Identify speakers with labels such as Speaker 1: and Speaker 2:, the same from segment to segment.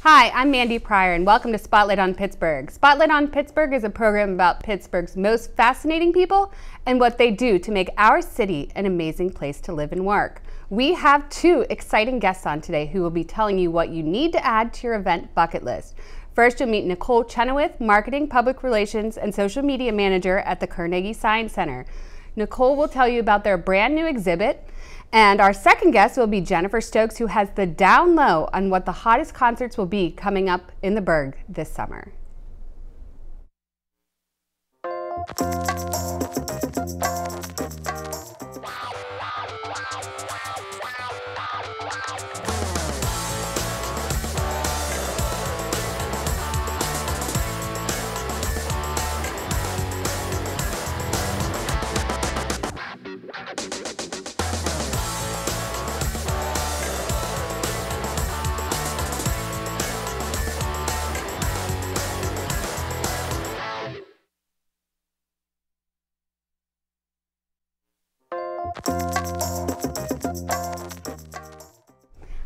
Speaker 1: Hi, I'm Mandy Pryor, and welcome to Spotlight on Pittsburgh. Spotlight on Pittsburgh is a program about Pittsburgh's most fascinating people and what they do to make our city an amazing place to live and work. We have two exciting guests on today who will be telling you what you need to add to your event bucket list. First, you'll meet Nicole Chenoweth, Marketing, Public Relations, and Social Media Manager at the Carnegie Science Center. Nicole will tell you about their brand new exhibit. And our second guest will be Jennifer Stokes, who has the down low on what the hottest concerts will be coming up in the Burgh this summer.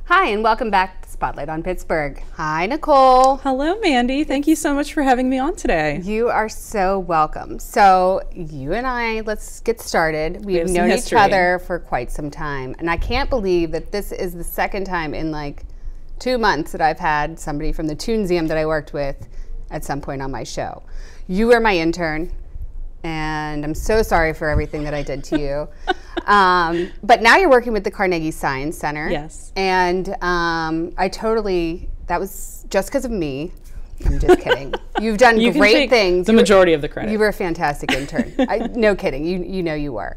Speaker 1: Hi, and welcome back to Spotlight on Pittsburgh. Hi, Nicole.
Speaker 2: Hello, Mandy. Thank you so much for having me on today.
Speaker 1: You are so welcome. So you and I, let's get started. We've known each other for quite some time, and I can't believe that this is the second time in like 2 months that I've had somebody from the Township that I worked with at some point on my show. You were my intern, and I'm so sorry for everything that I did to you. But now you're working with the Carnegie Science Center.
Speaker 2: Yes.
Speaker 1: And that was just because of me. I'm just kidding. You've done great things.
Speaker 2: The majority of the credit.
Speaker 1: You were a fantastic intern. No kidding. You know you were.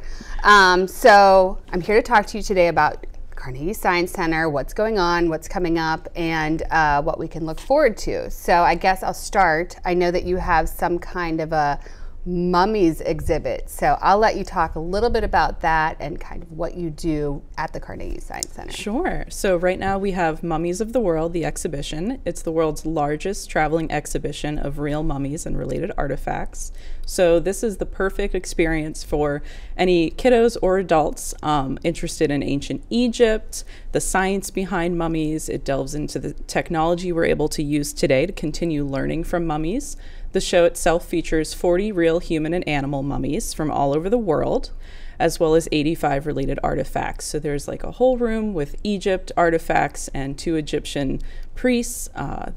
Speaker 1: So I'm here to talk to you today about Carnegie Science Center, what's going on, what's coming up, and what we can look forward to. So I guess I'll start. I know that you have some kind of a Mummies exhibit. So I'll let you talk a little bit about that and kind of what you do at the Carnegie Science Center.
Speaker 2: Sure. So right now we have Mummies of the World, the exhibition. It's the world's largest traveling exhibition of real mummies and related artifacts. So this is the perfect experience for any kiddos or adults interested in ancient Egypt, the science behind mummies. It delves into the technology we're able to use today to continue learning from mummies. The show itself features 40 real human and animal mummies from all over the world, as well as 85 related artifacts. So there's like a whole room with Egypt artifacts and 2 Egyptian priests.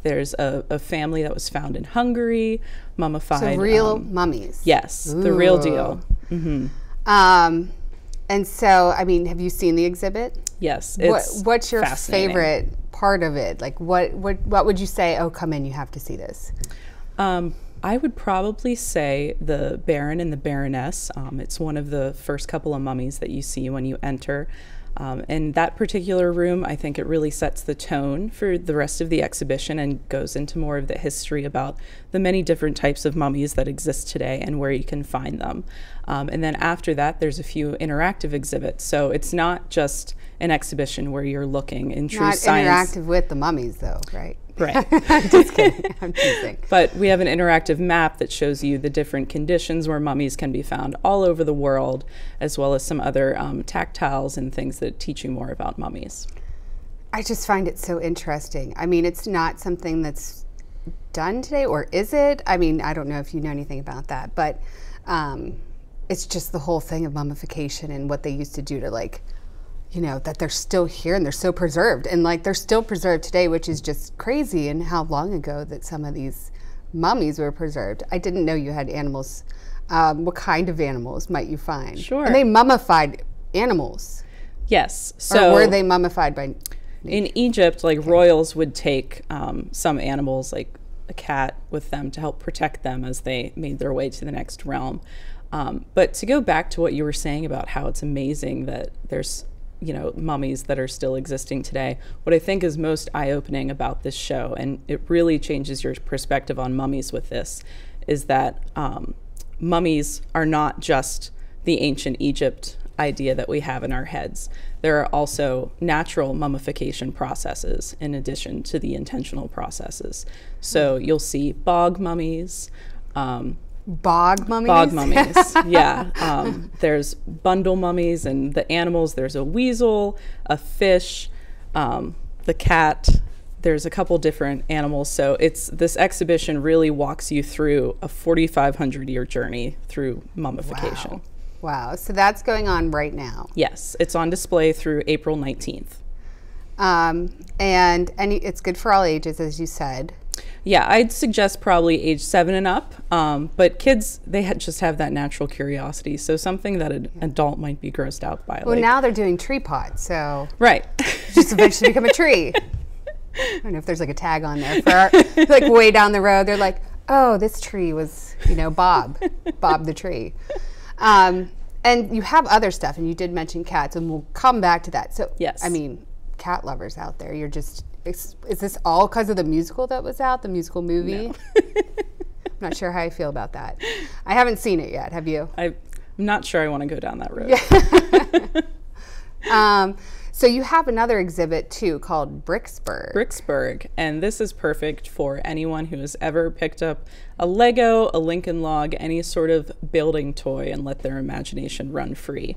Speaker 2: There's a family that was found in Hungary, mummified.
Speaker 1: So real mummies.
Speaker 2: Yes,
Speaker 1: Ooh.
Speaker 2: The real deal. Mm-hmm.
Speaker 1: And so, I mean, have you seen the exhibit?
Speaker 2: Yes, it's
Speaker 1: what's your favorite part of it? Like, what would you say? Oh, come in, you have to see this.
Speaker 2: I would probably say the Baron and the Baroness. It's one of the first couple of mummies that you see when you enter. In that particular room, I think it really sets the tone for the rest of the exhibition and goes into more of the history about the many different types of mummies that exist today and where you can find them. And then after that, there's a few interactive exhibits. So it's not just an exhibition where you're looking in true science.
Speaker 1: Not interactive with the mummies, though, right?
Speaker 2: Right.
Speaker 1: Just kidding. I'm teasing.
Speaker 2: But we have an interactive map that shows you the different conditions where mummies can be found all over the world, as well as some other tactiles and things that teach you more about mummies.
Speaker 1: I just find it so interesting. I mean, it's not something that's done today, or is it? I mean, I don't know if you know anything about that, but it's just the whole thing of mummification and what they used to do to, like, you know, that they're still here and they're so preserved, and like they're still preserved today, which is just crazy. And how long ago that some of these mummies were preserved. I didn't know you had animals. What kind of animals might you find?
Speaker 2: Sure.
Speaker 1: And they mummified animals.
Speaker 2: Yes. So
Speaker 1: or were they mummified by
Speaker 2: in Egypt, like royals would take some animals, like a cat, with them to help protect them as they made their way to the next realm. But to go back to what you were saying about how it's amazing that there's, you know, mummies that are still existing today. What I think is most eye-opening about this show, and it really changes your perspective on mummies with this, is that mummies are not just the ancient Egypt idea that we have in our heads. There are also natural mummification processes in addition to the intentional processes. So you'll see bog mummies,
Speaker 1: Bog mummies?
Speaker 2: Bog mummies, yeah. There's bundle mummies and the animals. There's a weasel, a fish, the cat. There's a couple different animals. So this exhibition really walks you through a 4,500-year journey through mummification.
Speaker 1: Wow. So that's going on right now.
Speaker 2: Yes, it's on display through April 19th.
Speaker 1: And it's good for all ages, as you said.
Speaker 2: Yeah, I'd suggest probably age 7 and up, but kids, they just have that natural curiosity, so something that an adult might be grossed out by.
Speaker 1: Well, now they're doing tree pots, so
Speaker 2: right,
Speaker 1: just eventually become a tree. I don't know if there's like a tag on there for like way down the road. They're like, oh, this tree was, Bob the tree. And you have other stuff, and you did mention cats, and we'll come back to that. So,
Speaker 2: yes,
Speaker 1: I mean, cat lovers out there, you're just. Is this all because of the musical that was out, the musical movie? No. I'm not sure how I feel about that. I haven't seen it yet. Have you?
Speaker 2: I'm not sure I want to go down that road.
Speaker 1: Yeah. So you have another exhibit too called
Speaker 2: Bricksburg, and this is perfect for anyone who has ever picked up a Lego, a Lincoln Log, any sort of building toy and let their imagination run free.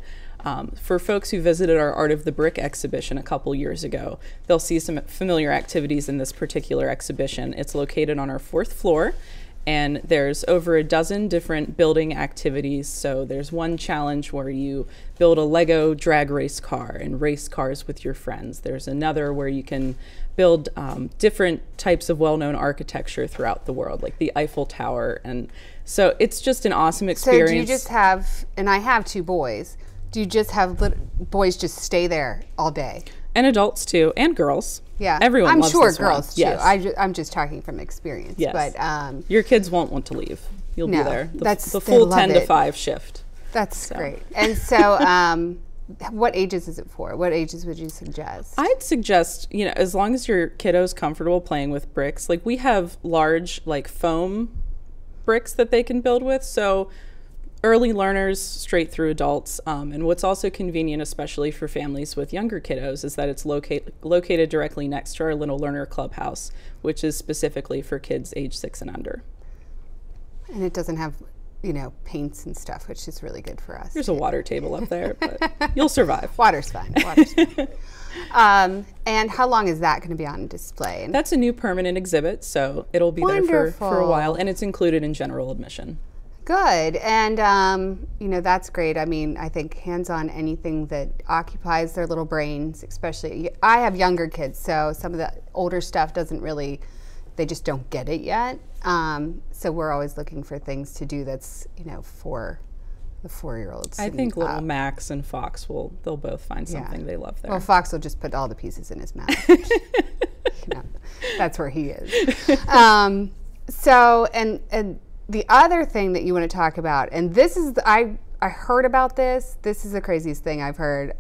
Speaker 2: For folks who visited our Art of the Brick exhibition a couple years ago, they'll see some familiar activities in this particular exhibition. It's located on our 4th floor, and there's over a dozen different building activities. So there's one challenge where you build a Lego drag race car and race cars with your friends. There's another where you can build different types of well-known architecture throughout the world, like the Eiffel Tower. And so it's just an awesome experience.
Speaker 1: So do you just have, and I have 2 boys, do you just have boys just stay there all day?
Speaker 2: And adults too, and girls.
Speaker 1: Yeah,
Speaker 2: everyone.
Speaker 1: I'm sure girls too.
Speaker 2: Yes.
Speaker 1: I'm just talking from experience.
Speaker 2: Yes.
Speaker 1: But
Speaker 2: your kids won't want to leave. You'll be there. The full 10 to 5 shift.
Speaker 1: That's great. And so, what ages is it for? What ages would you suggest?
Speaker 2: I'd suggest, as long as your kiddo's comfortable playing with bricks. Like we have large, like foam bricks that they can build with. So. Early learners straight through adults, and what's also convenient, especially for families with younger kiddos, is that it's located directly next to our Little Learner Clubhouse, which is specifically for kids age 6 and under.
Speaker 1: And it doesn't have, paints and stuff, which is really good for us.
Speaker 2: There's a water table up there, but you'll survive.
Speaker 1: Water's fine. Water's fine. And how long is that going to be on display?
Speaker 2: That's a new permanent exhibit, so it'll be there for a while, and it's included in general admission.
Speaker 1: Good. And, that's great. I mean, I think hands-on anything that occupies their little brains, especially, I have younger kids, so some of the older stuff doesn't really, they just don't get it yet. So we're always looking for things to do that's, for the 4-year-olds.
Speaker 2: I think little Max and Fox they'll both find something they love there.
Speaker 1: Well, Fox will just put all the pieces in his mouth. That's where he is. So, and the other thing that you want to talk about, and this is, I heard about this. This is the craziest thing I've heard.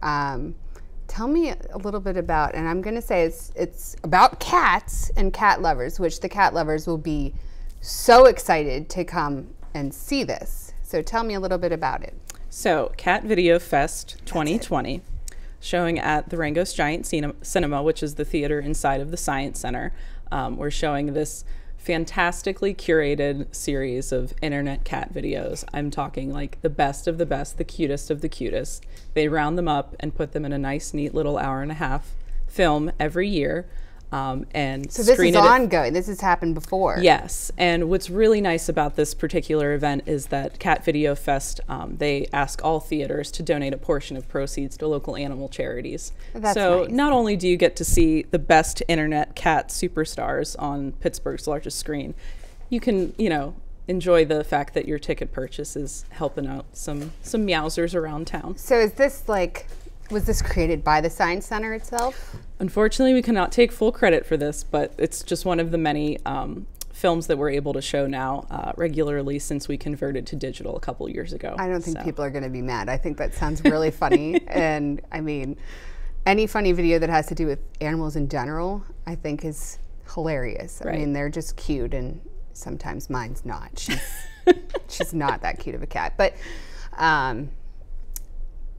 Speaker 1: Tell me a little bit about, and I'm going to say it's about cats and cat lovers, which the cat lovers will be so excited to come and see this. So tell me a little bit about it.
Speaker 2: So Cat Video Fest 2020, showing at the Rangos Giant Cinema, which is the theater inside of the Science Center. We're showing this fantastically curated series of internet cat videos. I'm talking like the best of the best, the cutest of the cutest. They round them up and put them in a nice, neat little 1.5 hour film every year. And
Speaker 1: so this is ongoing. This has happened before.
Speaker 2: Yes. And what's really nice about this particular event is that Cat Video Fest, they ask all theaters to donate a portion of proceeds to local animal charities.
Speaker 1: That's
Speaker 2: so
Speaker 1: nice.
Speaker 2: Not only do you get to see the best internet cat superstars on Pittsburgh's largest screen, you can, enjoy the fact that your ticket purchase is helping out some meowsers around town.
Speaker 1: So is this was this created by the Science Center itself?
Speaker 2: Unfortunately, we cannot take full credit for this, but it's just one of the many films that we're able to show now regularly since we converted to digital a couple years ago.
Speaker 1: I don't think people are going to be mad. I think that sounds really funny. And I mean, any funny video that has to do with animals in general, I think is hilarious.
Speaker 2: Right.
Speaker 1: I mean, they're just cute, and sometimes mine's not. She's not that cute of a cat. But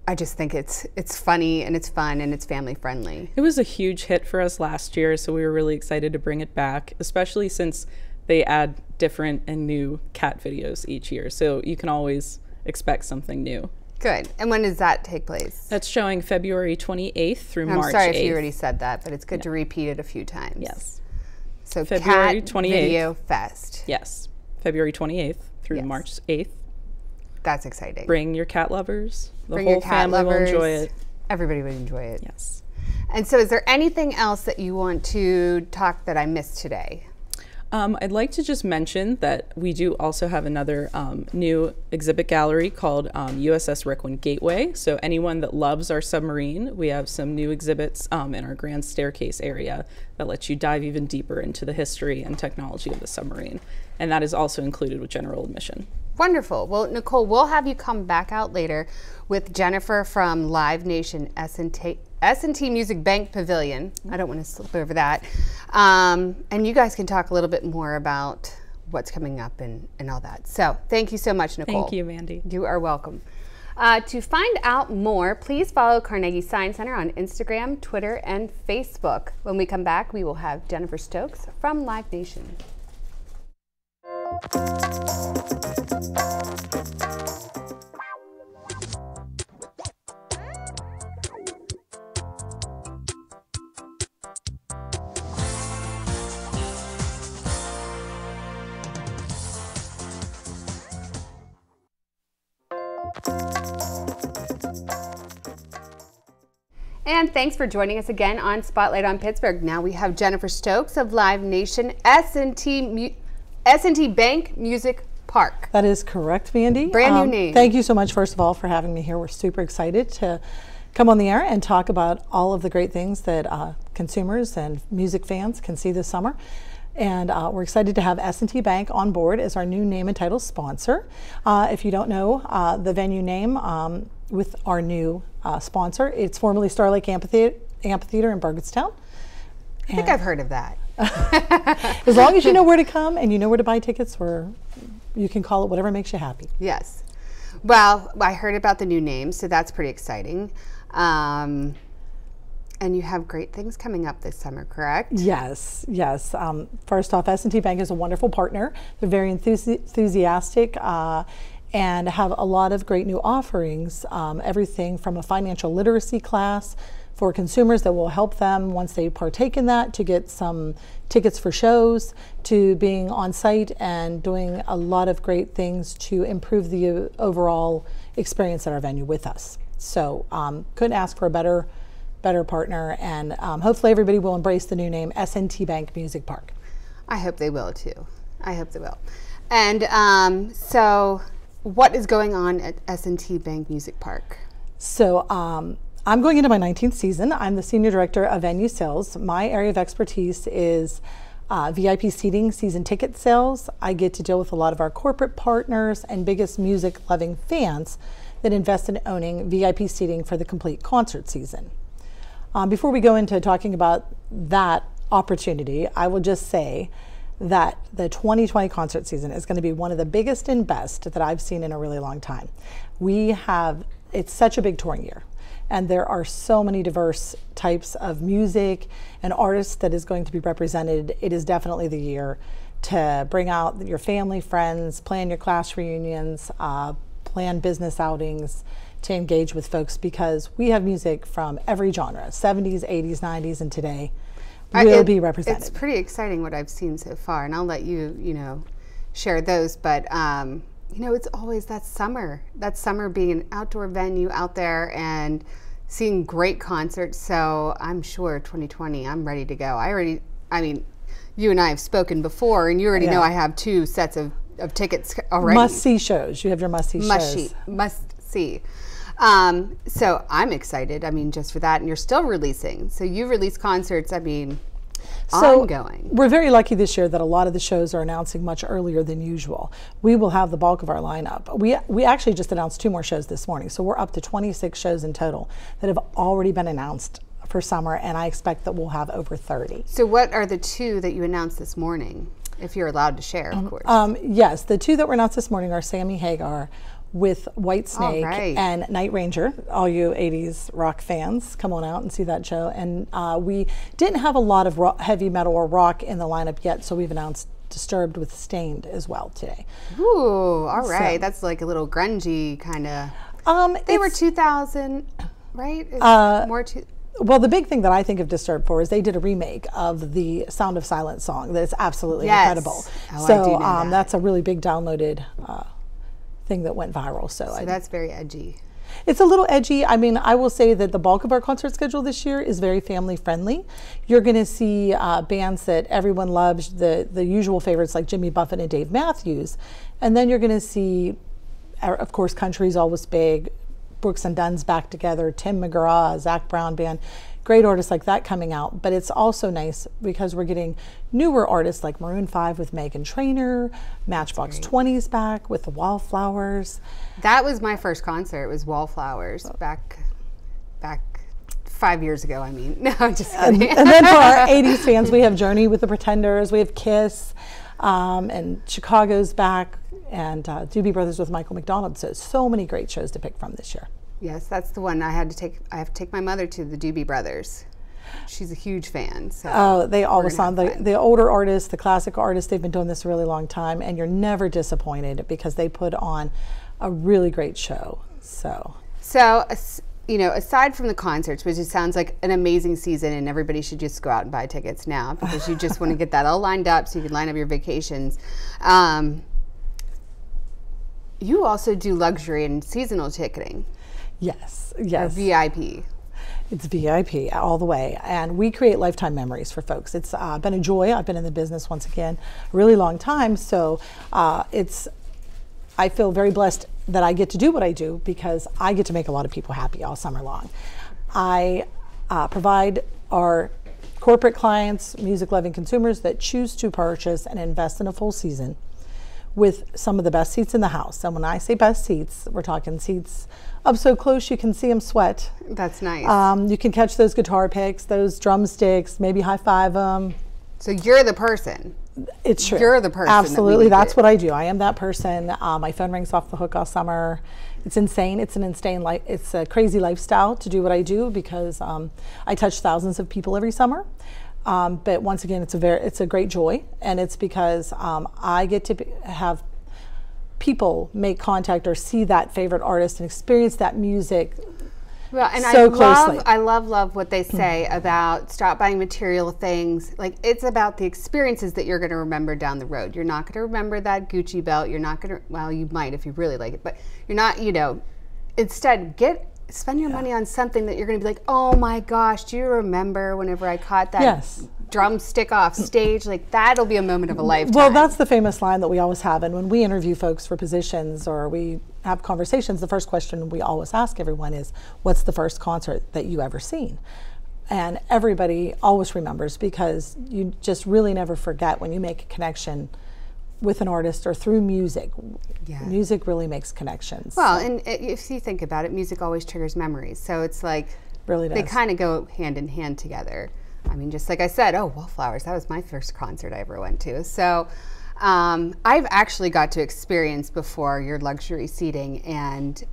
Speaker 1: I just think it's funny and it's fun and it's family friendly.
Speaker 2: It was a huge hit for us last year, so we were really excited to bring it back, especially since they add different and new cat videos each year. So you can always expect something new.
Speaker 1: Good. And when does that take place?
Speaker 2: That's showing February 28th through March 8th.
Speaker 1: I'm sorry if you already said that, but it's good to repeat it a few times.
Speaker 2: Yes.
Speaker 1: So
Speaker 2: February
Speaker 1: Cat
Speaker 2: 28th.
Speaker 1: Video Fest.
Speaker 2: Yes. February 28th through March 8th.
Speaker 1: That's exciting.
Speaker 2: Bring your cat lovers. The
Speaker 1: Bring
Speaker 2: whole
Speaker 1: your cat
Speaker 2: family
Speaker 1: lovers.
Speaker 2: will enjoy it.
Speaker 1: Everybody would enjoy it.
Speaker 2: Yes.
Speaker 1: And so is there anything else that you want to talk that I missed today?
Speaker 2: I'd like to just mention that we do also have another new exhibit gallery called USS Rickwin Gateway. So anyone that loves our submarine, we have some new exhibits in our grand staircase area that lets you dive even deeper into the history and technology of the submarine. And that is also included with general admission. Wonderful. Well, Nicole, we'll have you come back out later with Jennifer from Live Nation S&T Music Bank Pavilion. I don't want to slip over that. And you guys can talk a little bit more about what's coming up and all that. So thank you so much, Nicole. Thank you, Mandy.
Speaker 1: You are welcome. To find out more, please follow Carnegie Science Center on Instagram, Twitter, and Facebook. When we come back, we will have Jennifer Stokes from Live Nation. And thanks for joining us again on Spotlight on Pittsburgh. Now we have Jennifer Stokes of Live Nation S&T Bank Music Park.
Speaker 3: That is correct, Mandy.
Speaker 1: Brand new name.
Speaker 3: Thank you so much, first of all, for having me here. We're super excited to come on the air and talk about all of the great things that consumers and music fans can see this summer. And we're excited to have S&T Bank on board as our new name and title sponsor. If you don't know the venue name with our new sponsor, it's formerly Starlake Amphitheater in Burgettstown.
Speaker 1: I think I've heard of that.
Speaker 3: As long as you know where to come and you know where to buy tickets, you can call it whatever makes you happy.
Speaker 1: Yes. Well, I heard about the new name, so that's pretty exciting. And you have great things coming up this summer, correct?
Speaker 3: Yes, yes. First off, S&T Bank is a wonderful partner. They're very enthusiastic and have a lot of great new offerings. Everything from a financial literacy class for consumers that will help them once they partake in that to get some tickets for shows, to being on site and doing a lot of great things to improve the overall experience at our venue with us. So couldn't ask for a better partner, and hopefully everybody will embrace the new name S&T Bank Music Park.
Speaker 1: I hope they will too. I hope they will. And so what is going on at S&T Bank Music Park?
Speaker 3: So I'm going into my 19th season. I'm the Senior Director of Venue Sales. My area of expertise is VIP seating, season ticket sales. I get to deal with a lot of our corporate partners and biggest music-loving fans that invest in owning VIP seating for the complete concert season. Before we go into talking about that opportunity, I will just say that the 2020 concert season is going to be one of the biggest and best that I've seen in a really long time. It's such a big touring year, and there are so many diverse types of music and artists that is going to be represented. It is definitely the year to bring out your family, friends, plan your class reunions, plan business outings, to engage with folks, because we have music from every genre, 70s, 80s, 90s, and today will be represented.
Speaker 1: It's pretty exciting what I've seen so far, and I'll let you, share those, but it's always that summer being an outdoor venue out there and seeing great concerts. So I'm sure 2020, I'm ready to go. You and I have spoken before, and you already know I have 2 sets of tickets already.
Speaker 3: Must-see shows. You have your must-see shows.
Speaker 1: Must-see. So I'm excited, just for that, and you're still releasing. So you release concerts, ongoing.
Speaker 3: We're very lucky this year that a lot of the shows are announcing much earlier than usual. We will have the bulk of our lineup. We actually just announced 2 more shows this morning, so we're up to 26 shows in total that have already been announced for summer, and I expect that we'll have over 30.
Speaker 1: So what are the 2 that you announced this morning, if you're allowed to share, of course?
Speaker 3: Yes, the 2 that were announced this morning are Sammy Hagar with Whitesnake and Night Ranger. All you 80s rock fans, come on out and see that show. And we didn't have a lot of heavy metal or rock in the lineup yet, so we've announced Disturbed with Stained as well today.
Speaker 1: Ooh, all right.
Speaker 3: So,
Speaker 1: that's like a little grungy kind of. They were 2000, right?
Speaker 3: Well, the big thing that I think of Disturbed for is they did a remake of the Sound of Silence song that is absolutely incredible.
Speaker 1: Oh,
Speaker 3: so
Speaker 1: I do know that.
Speaker 3: That's a really big downloaded thing that went viral.
Speaker 1: So that's very edgy.
Speaker 3: It's a little edgy. I mean, I will say that the bulk of our concert schedule this year is very family friendly. You're going to see bands that everyone loves, the usual favorites like Jimmy Buffett and Dave Matthews. And then you're going to see, of course, country's always big. Brooks and Dunn's back together, Tim McGraw, Zach Brown Band, great artists like that coming out. But it's also nice because we're getting newer artists like Maroon 5 with Meghan Trainor, Matchbox 20's back with the Wallflowers.
Speaker 1: That was my first concert. It was Wallflowers back 5 years ago. I mean, no, just kidding.
Speaker 3: And then for our 80s fans, we have Journey with the Pretenders, we have Kiss, and Chicago's back, and Doobie Brothers with Michael McDonald. So many great shows to pick from this year.
Speaker 1: Yes, that's the one I have to take my mother to, the Doobie Brothers. She's a huge fan. So
Speaker 3: they always sound the older artists, the classic artists. They've been doing this a really long time, and you're never disappointed because they put on a really great show. So
Speaker 1: you know, aside from the concerts, which it sounds like an amazing season, and everybody should just go out and buy tickets now because you just want to get that all lined up so you can line up your vacations. You also do luxury and seasonal ticketing.
Speaker 3: Yes.
Speaker 1: Or VIP.
Speaker 3: It's VIP all the way, and we create lifetime memories for folks. It's been a joy. I've been in the business once again a really long time, so I feel very blessed that I get to do what I do because I get to make a lot of people happy all summer long. I provide our corporate clients, music-loving consumers that choose to purchase and invest in a full season with some of the best seats in the house. And when I say best seats, we're talking seats up so close you can see them sweat.
Speaker 1: That's nice.
Speaker 3: You can catch those guitar picks, those drumsticks, maybe high-five them.
Speaker 1: So you're the person.
Speaker 3: It's true.
Speaker 1: You're the person.
Speaker 3: Absolutely, that's what I do. I am that person. My phone rings off the hook all summer. It's insane. It's it's a crazy lifestyle to do what I do because I touch thousands of people every summer. But once again, it's a great joy, and it's because I get to have people make contact or see that favorite artist and experience that music.
Speaker 1: Well, and
Speaker 3: closely.
Speaker 1: I love what they say about stop buying material things. Like, it's about the experiences that you're going to remember down the road. You're not going to remember that Gucci belt. You're not going to, well, you might if you really like it, but you're not, instead spend your money on something that you're going to be like, oh my gosh, do you remember whenever I caught that drumstick off stage? Like, that'll be a moment of a lifetime.
Speaker 3: Well, that's the famous line that we always have. And when we interview folks for positions or we have conversations, the first question we always ask everyone is, what's the first concert that you ever seen? And everybody always remembers because you just really never forget when you make a connection with an artist or through music. Yeah. Music really makes connections.
Speaker 1: Well, and if you think about it, music always triggers memories. So it's like,
Speaker 3: really does.
Speaker 1: They kind of go hand in hand together. I mean, just like I said, Wallflowers, that was my first concert I ever went to. So I've actually got to experience before your luxury seating. And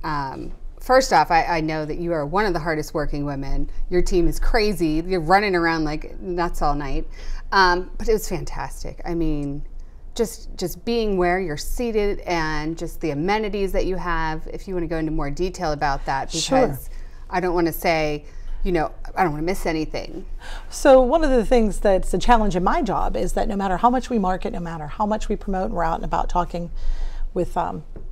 Speaker 1: first off, I know that you are one of the hardest working women. Your team is crazy. You're running around like nuts all night. But it was fantastic. I mean, just being where you're seated and just the amenities that you have, if you want to go into more detail about that, because I don't want to say, I don't want to miss anything. So one of the things that's a challenge in my job is that no matter how much we market, no matter how much we promote, and we're out and about talking with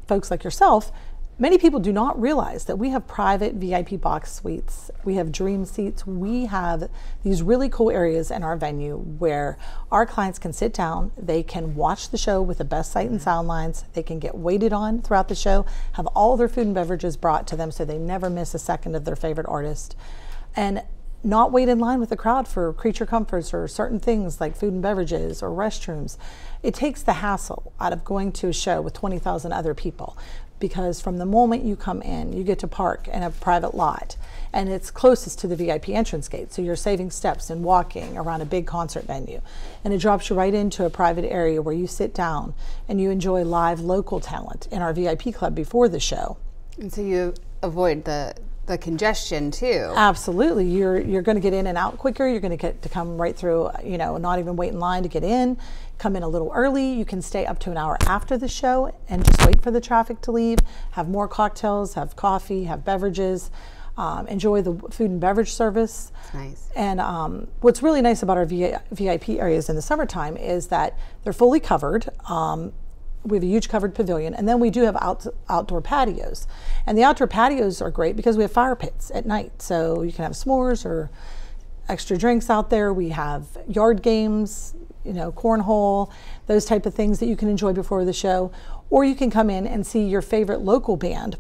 Speaker 1: folks like yourself, many people do not realize that we have private VIP box suites. We have dream seats. We have these really cool areas in our venue where our clients can sit down, they can watch the show with the best sight and sound lines, they can get waited on throughout the show, have all their food and beverages brought to them so they never miss a second of their favorite artist, and not wait in line with the crowd for creature comforts or certain things like food and beverages or restrooms. It takes the hassle out of going to a show with 20,000 other people, because from the moment you come in, you get to park in a private lot, and it's closest to the VIP entrance gate, so you're saving steps and walking around a big concert venue, and it drops you right into a private area where you sit down and you enjoy live local talent in our VIP club before the show. And so you avoid the the congestion too.
Speaker 3: Absolutely. You're going to get in and out quicker. You're going to get to come right through, you know, not even wait in line to get in. Come in a little early. You can stay up to an hour after the show and just wait for the traffic to leave. Have more cocktails, have coffee, have beverages. Enjoy the food and beverage service.
Speaker 1: That's nice.
Speaker 3: And what's really nice about our VIP areas in the summertime is that they're fully covered. We have a huge covered pavilion, and then we do have outdoor patios. And the outdoor patios are great because we have fire pits at night. So you can have s'mores or extra drinks out there. We have yard games, you know, cornhole, those type of things that you can enjoy before the show. Or you can come in and see your favorite local band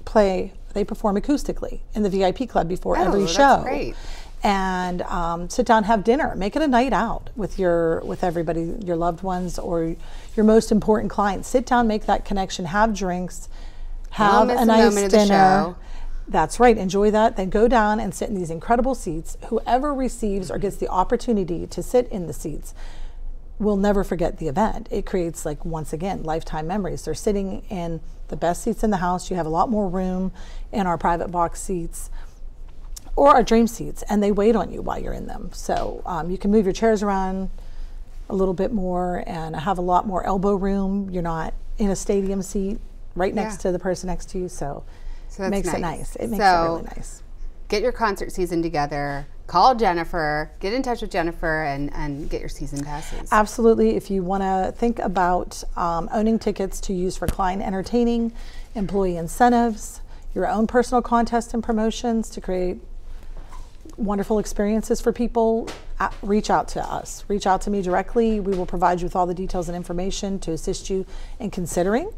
Speaker 3: play. They perform acoustically in the VIP club before every show.
Speaker 1: That's great.
Speaker 3: And sit down, have dinner, make it a night out with everybody, your loved ones or your most important clients. Sit down, make that connection, have drinks, have a nice dinner. That's right, enjoy that. Then go down and sit in these incredible seats. Whoever receives or gets the opportunity to sit in the seats will never forget the event. It creates, like, once again, lifetime memories. They're sitting in the best seats in the house. You have a lot more room in our private box seats or our dream seats, and they wait on you while you're in them. So you can move your chairs around a little bit more and have a lot more elbow room. You're not in a stadium seat right next to the person next to you, so it makes it nice. It makes it really nice.
Speaker 1: Get your concert season together, call Jennifer, get in touch with Jennifer, and get your season passes.
Speaker 3: Absolutely. If you want to think about owning tickets to use for client entertaining, employee incentives, your own personal contests and promotions to create wonderful experiences for people, reach out to us. Reach out to me directly. We will provide you with all the details and information to assist you in considering.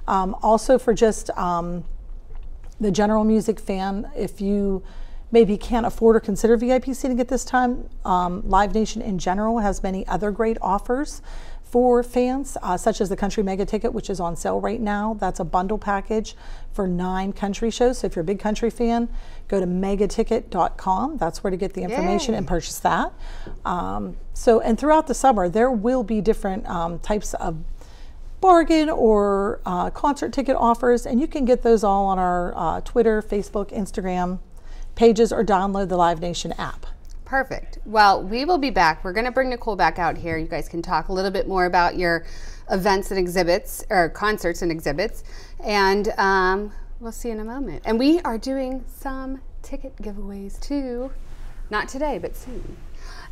Speaker 3: Also for just the general music fan, if you maybe can't afford or consider VIP seating at this time, Live Nation in general has many other great offers for fans, such as the Country Mega Ticket, which is on sale right now. That's a bundle package for 9 country shows. So if you're a big country fan, go to megaticket.com. That's where to get the information and purchase that. And throughout the summer, there will be different types of bargain or concert ticket offers, and you can get those all on our Twitter, Facebook, Instagram pages, or download the Live Nation app.
Speaker 1: Perfect. Well, we will be back. We're going to bring Nicole back out here. You guys can talk a little bit more about your events and exhibits, or concerts and exhibits, and we'll see you in a moment. And we are doing some ticket giveaways too. Not today, but soon.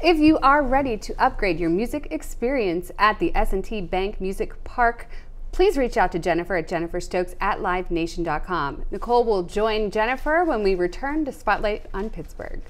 Speaker 1: If you are ready to upgrade your music experience at the S&T Bank Music Park, please reach out to Jennifer at jenniferstokes@livenation.com. Nicole will join Jennifer when we return to Spotlight on Pittsburgh.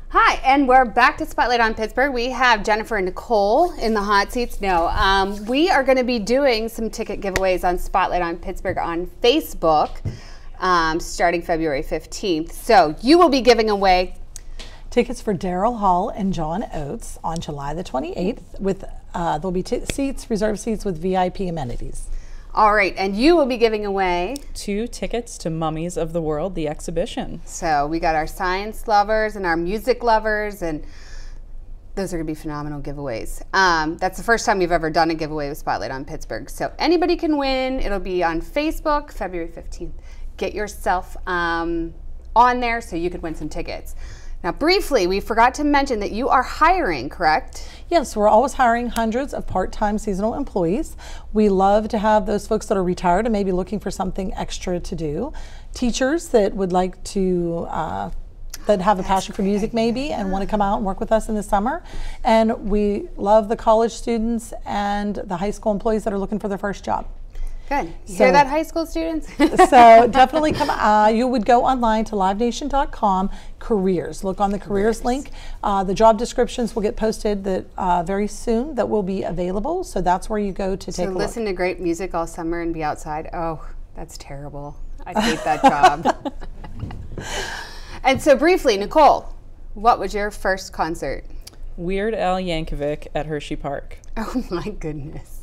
Speaker 1: Hi, and we're back to Spotlight on Pittsburgh. We have Jennifer and Nicole in the hot seats. No, we are going to be doing some ticket giveaways on Spotlight on Pittsburgh on Facebook starting February 15th. So you will be giving away
Speaker 3: tickets for Daryl Hall and Hall Oats on July the 28th. With there'll be seats, reserved seats with VIP amenities.
Speaker 1: All right, and you will be giving away
Speaker 2: 2 tickets to Mummies of the World, the exhibition.
Speaker 1: So we got our science lovers and our music lovers, and those are going to be phenomenal giveaways. That's the first time we've ever done a giveaway with Spotlight on Pittsburgh. So anybody can win. It'll be on Facebook, February 15th. Get yourself on there so you could win some tickets. Now, briefly, we forgot to mention that you are hiring, correct?
Speaker 3: Yes, we're always hiring hundreds of part-time seasonal employees. We love to have those folks that are retired and maybe looking for something extra to do. Teachers that would like to, that have a passion for music maybe and want to come out and work with us in the summer. And we love the college students and the high school employees that are looking for their first job.
Speaker 1: Good. You hear that, high school students?
Speaker 3: So definitely come. You would go online to livenation.com, careers. Look on the careers link. The job descriptions will get posted very soon that will be available. So that's where you go to take a look.
Speaker 1: Listen to great music all summer and be outside. Oh, that's terrible. I hate that job. And so briefly, Nicole, what was your first concert?
Speaker 2: Weird Al Yankovic at Hershey Park.
Speaker 1: Oh my goodness.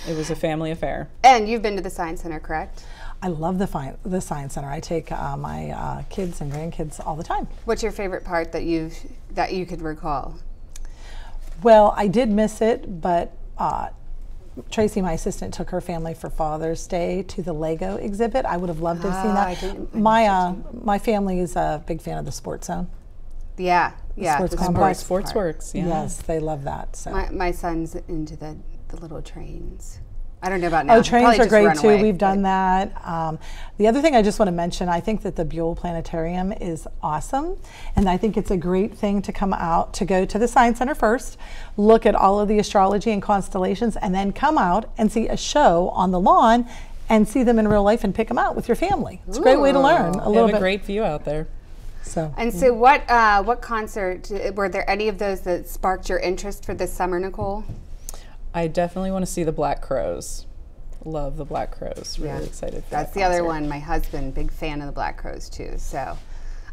Speaker 2: It was a family affair.
Speaker 1: And you've been to the Science Center, correct?
Speaker 3: I love the Science Center. I take my kids and grandkids all the time.
Speaker 1: What's your favorite part that you could recall?
Speaker 3: Well, I did miss it, but Tracy, my assistant, took her family for Father's Day to the Lego exhibit. I would have loved to have seen that. My family is a big fan of the Sports Zone.
Speaker 1: Yeah,
Speaker 3: Sports Complex.
Speaker 2: Sportsworks, yeah.
Speaker 3: Yes, they love that. So.
Speaker 1: My son's into the little trains. I don't know about now.
Speaker 3: Oh, trains are great too.
Speaker 1: Away.
Speaker 3: We've done that. The other thing I just want to mention, I think that the Buell Planetarium is awesome. And I think it's a great thing to go to the Science Center first, look at all of the astrology and constellations, and then come out and see a show on the lawn and see them in real life and pick them out with your family. It's a great way to learn a little bit.
Speaker 2: They have a great view out there.
Speaker 3: So
Speaker 1: what concert, were there any of those that sparked your interest for this summer, Nicole?
Speaker 2: I definitely want to see the Black Crowes. Love the Black Crowes. Really excited for that.
Speaker 1: That's the other one. My husband, big fan of the Black Crowes too. So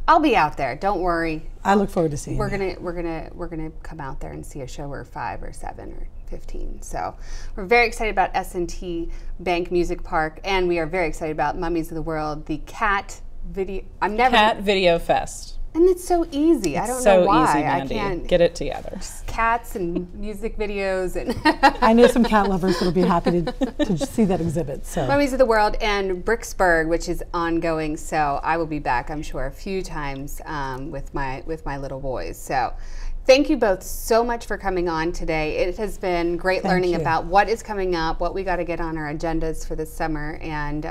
Speaker 1: I'll be out there. Don't worry.
Speaker 3: I look forward to seeing
Speaker 1: We're gonna come out there and see a show or 5 or 7 or 15. So we're very excited about S&T Bank Music Park, and we are very excited about Mummies of the World, the Cat Video.
Speaker 2: Cat Video Fest.
Speaker 1: And it's so easy. I don't know why.
Speaker 2: Easy, Mandy.
Speaker 1: I can't
Speaker 2: get it together.
Speaker 1: Just cats and music videos and
Speaker 3: I know some cat lovers that'll be happy to see that exhibit. So
Speaker 1: Mummies of the World and Bricksburg, which is ongoing. So I will be back, I'm sure, a few times with my little boys. So thank you both so much for coming on today. It has been great learning about what is coming up, what we got to get on our agendas for this summer, and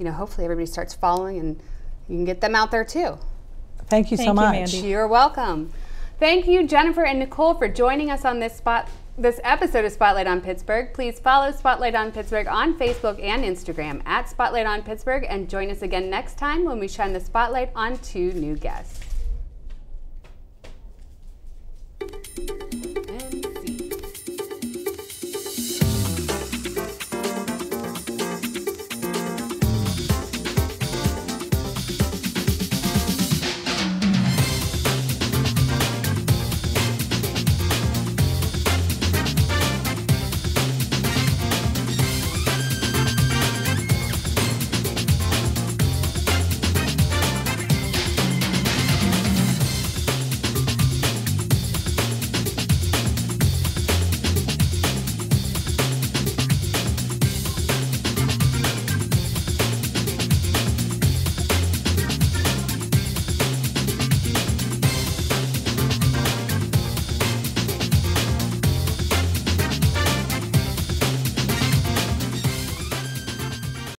Speaker 1: hopefully everybody starts following and you can get them out there too.
Speaker 3: Thank you so much.
Speaker 2: Mandy.
Speaker 1: You're welcome. Thank you, Jennifer and Nicole, for joining us on this episode of Spotlight on Pittsburgh. Please follow Spotlight on Pittsburgh on Facebook and Instagram at Spotlight on Pittsburgh, and join us again next time when we shine the spotlight on 2 new guests.